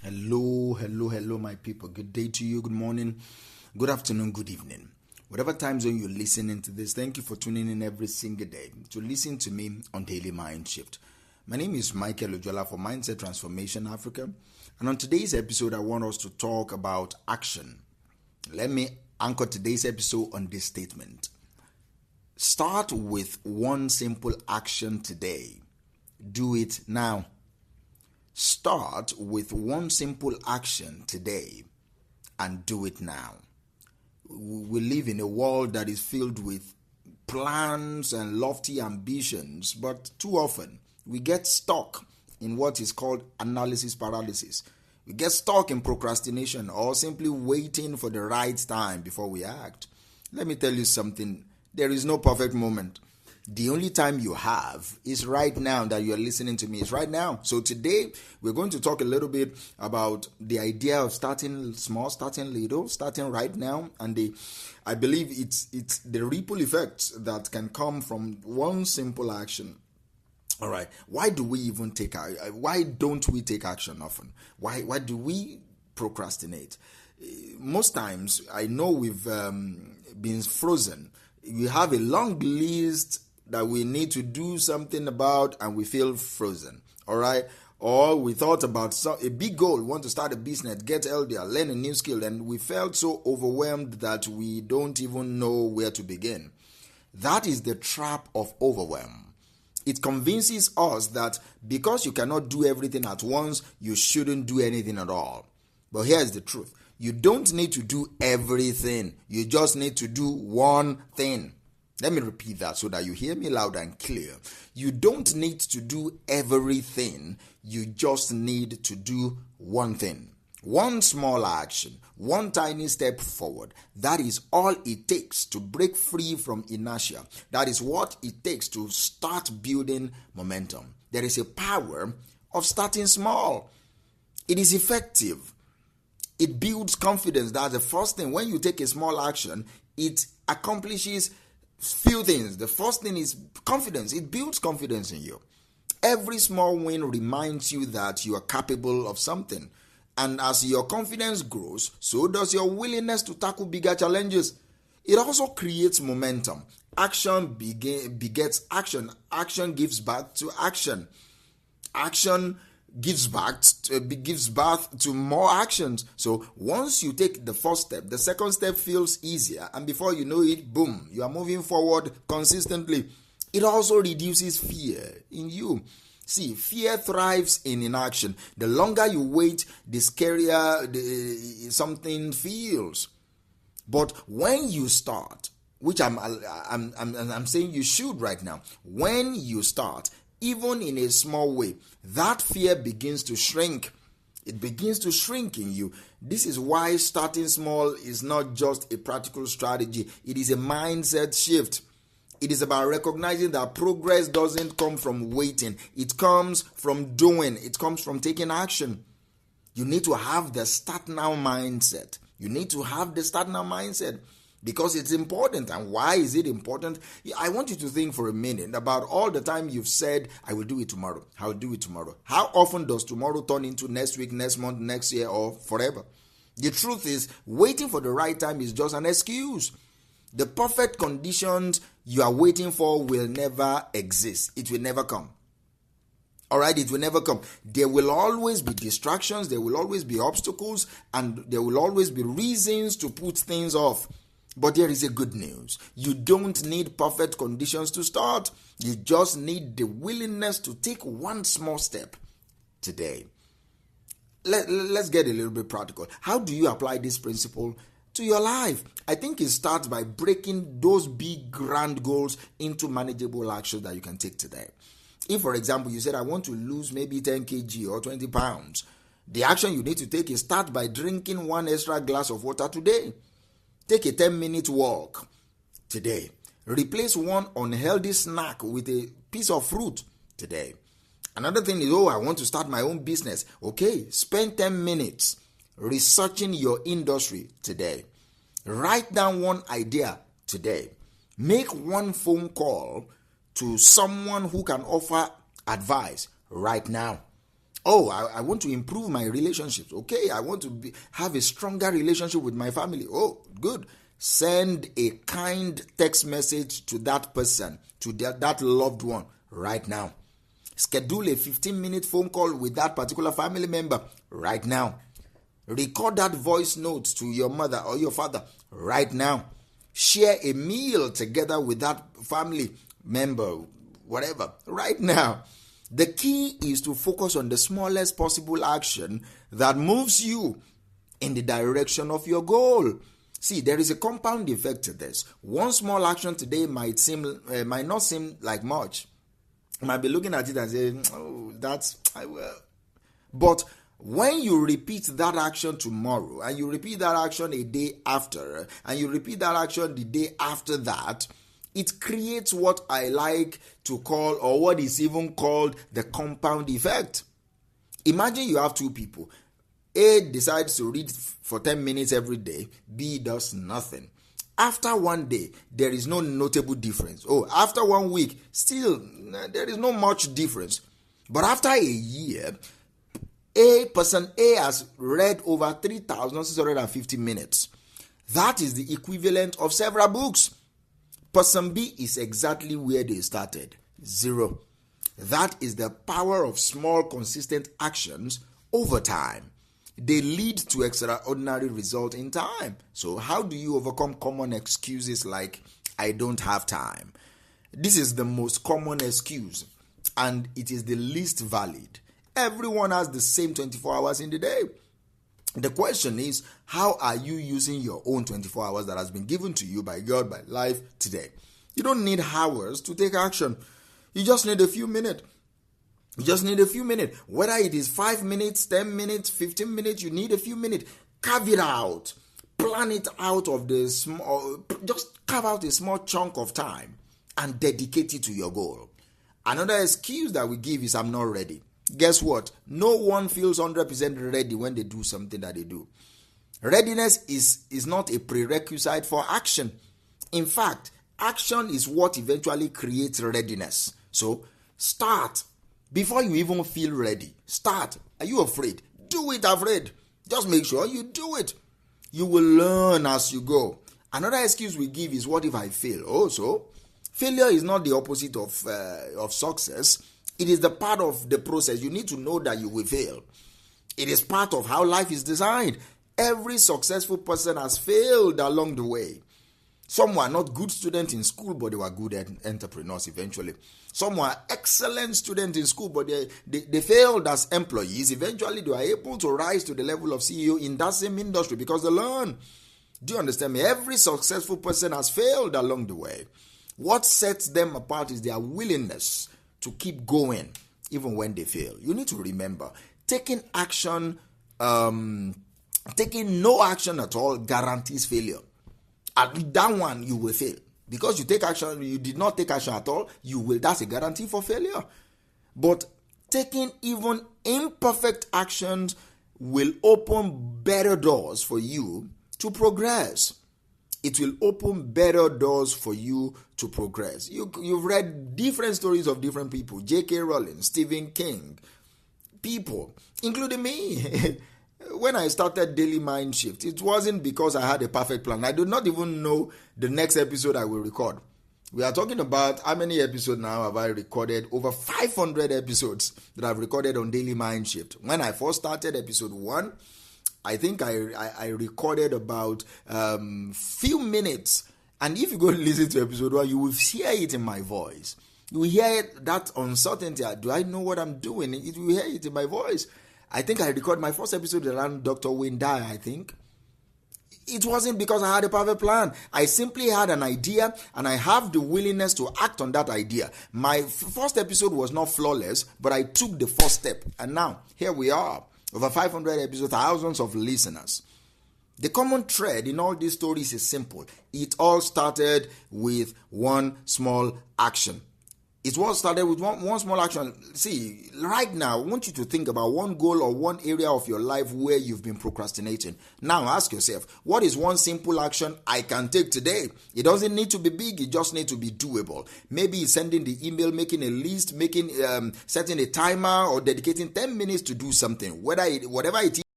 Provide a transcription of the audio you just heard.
Hello, my people. Good day to you, good morning, good afternoon, good evening. Whatever time zone you're listening to this, thank you for tuning in every single day to listen to me on Daily Mind Shift. My name is Michael Ojola for Mindset Transformation Africa, and on today's episode, I want us to talk about action. Let me anchor today's episode on this statement. Start with one simple action today. Do it now. Start with one simple action today and do it now. We live in a world that is filled with plans and lofty ambitions, but too often we get stuck in what is called analysis paralysis. We get stuck in procrastination or simply waiting for the right time before we act. Let me tell you something. There is no perfect moment. The only time you have is right now that you're listening to me. It's right now. So today we're going to talk a little bit about the idea of starting small, starting little, starting right now, and I believe it's the ripple effects that can come from one simple action. All right. Why do we even why don't we take action often? Why do we procrastinate? Most times, I know we've been frozen. We have a long list that we need to do something about and we feel frozen. All right. Or we thought about a big goal, we want to start a business, get healthier, learn a new skill, and we felt so overwhelmed that we don't even know where to begin. That is the trap of overwhelm. It convinces us that because you cannot do everything at once, you shouldn't do anything at all. But here's the truth. You don't need to do everything. You just need to do one thing. Let me repeat that so that you hear me loud and clear. You don't need to do everything. You just need to do one thing. One small action, one tiny step forward. That is all it takes to break free from inertia. That is what it takes to start building momentum. There is a power of starting small. It is effective. It builds confidence. That's the first thing. When you take a small action, it accomplishes few things. The first thing is confidence. It builds confidence in you. Every small win reminds you that you are capable of something. And as your confidence grows, so does your willingness to tackle bigger challenges. It also creates momentum. Action begets action. Action gives birth to action. Action gives birth to more actions. So once you take the first step, the second step feels easier, and before you know it, boom, you are moving forward consistently. It also reduces fear in you. See, fear thrives in inaction. The longer you wait, the scarier something feels. But when you start, which I'm saying you should right now, when you start, even in a small way, that fear begins to shrink. It begins to shrink in you. This is why starting small is not just a practical strategy. It is a mindset shift. It is about recognizing that progress doesn't come from waiting. It comes from doing. It comes from taking action. You need to have the start now mindset. Because it's important. And why is it important? I want you to think for a minute about all the time you've said, I will do it tomorrow. I will do it tomorrow. How often does tomorrow turn into next week, next month, next year, or forever? The truth is, waiting for the right time is just an excuse. The perfect conditions you are waiting for will never exist. It will never come. All right, it will never come. There will always be distractions. There will always be obstacles. And there will always be reasons to put things off. But there is a good news. You don't need perfect conditions to start. You just need the willingness to take one small step today. Let's get a little bit practical. How do you apply this principle to your life? I think it starts by breaking those big grand goals into manageable actions that you can take today. If, for example, you said, I want to lose maybe 10 kg or 20 pounds, the action you need to take is start by drinking one extra glass of water today. Take a 10-minute walk today. Replace one unhealthy snack with a piece of fruit today. Another thing is, I want to start my own business. Okay, spend 10 minutes researching your industry today. Write down one idea today. Make one phone call to someone who can offer advice right now. Oh, I want to improve my relationships. Okay, I want to have a stronger relationship with my family. Oh, good. Send a kind text message to that person, to that loved one right now. Schedule a 15-minute phone call with that particular family member right now. Record that voice note to your mother or your father right now. Share a meal together with that family member, whatever, right now. The key is to focus on the smallest possible action that moves you in the direction of your goal. See, there is a compound effect to this. One small action today might not seem like much. You might be looking at it and saying, "Oh, I will." But when you repeat that action tomorrow, and you repeat that action a day after, and you repeat that action the day after that, it creates what I like to call, or what is even called, the compound effect. Imagine you have two people. A decides to read for 10 minutes every day. B does nothing. After one day, there is no notable difference. Oh, after 1 week, still, there is no much difference. But after a year, person A has read over 3,650 minutes. That is the equivalent of several books. Person B is exactly where they started, 0. That is the power of small, consistent actions over time. They lead to extraordinary results in time. So how do you overcome common excuses like, I don't have time? This is the most common excuse, and it is the least valid. Everyone has the same 24 hours in the day. The question is, how are you using your own 24 hours that has been given to you by God, by life today? You don't need hours to take action. You just need a few minutes. Whether it is 5 minutes, 10 minutes, 15 minutes, you need a few minutes. Carve it out. Plan it out of the small, just carve out a small chunk of time and dedicate it to your goal. Another excuse that we give is, I'm not ready. Guess what? No one feels 100% ready when they do something that they do. Readiness is not a prerequisite for action. In fact, action is what eventually creates readiness. So, start. Before you even feel ready, start. Are you afraid? Do it afraid. Just make sure you do it. You will learn as you go. Another excuse we give is, what if I fail? Also, failure is not the opposite of success. It is the part of the process. You need to know that you will fail. It is part of how life is designed. Every successful person has failed along the way. Some were not good students in school, but they were good entrepreneurs eventually. Some were excellent students in school, but they failed as employees. Eventually, they were able to rise to the level of CEO in that same industry because they learned. Do you understand me? Every successful person has failed along the way. What sets them apart is their willingness to keep going even when they fail. You need to remember, taking no action at all guarantees failure. At that one, you will fail. Because you did not take action at all, that's a guarantee for failure. But taking even imperfect actions will open better doors for you to progress. It will open better doors for you to progress. You've read different stories of different people. J.K. Rowling, Stephen King, people, including me. When I started Daily Mind Shift, it wasn't because I had a perfect plan. I do not even know the next episode I will record. We are talking about how many episodes now have I recorded? Over 500 episodes that I've recorded on Daily Mind Shift. When I first started episode 1, I think I recorded about few minutes. And if you go listen to episode 1, you will hear it in my voice. You will hear that uncertainty. Do I know what I'm doing? You will hear it in my voice. I think I recorded my first episode around Dr. Wayne Dyer, I think. It wasn't because I had a perfect plan. I simply had an idea and I have the willingness to act on that idea. My first episode was not flawless, but I took the first step. And now, here we are. Over 500 episodes, thousands of listeners. The common thread in all these stories is simple. It all started with one small action. It was started with one small action. See, right now, I want you to think about one goal or one area of your life where you've been procrastinating. Now, ask yourself, what is one simple action I can take today? It doesn't need to be big, it just needs to be doable. Maybe it's sending the email, making a list, setting a timer, or dedicating 10 minutes to do something. Whatever it is,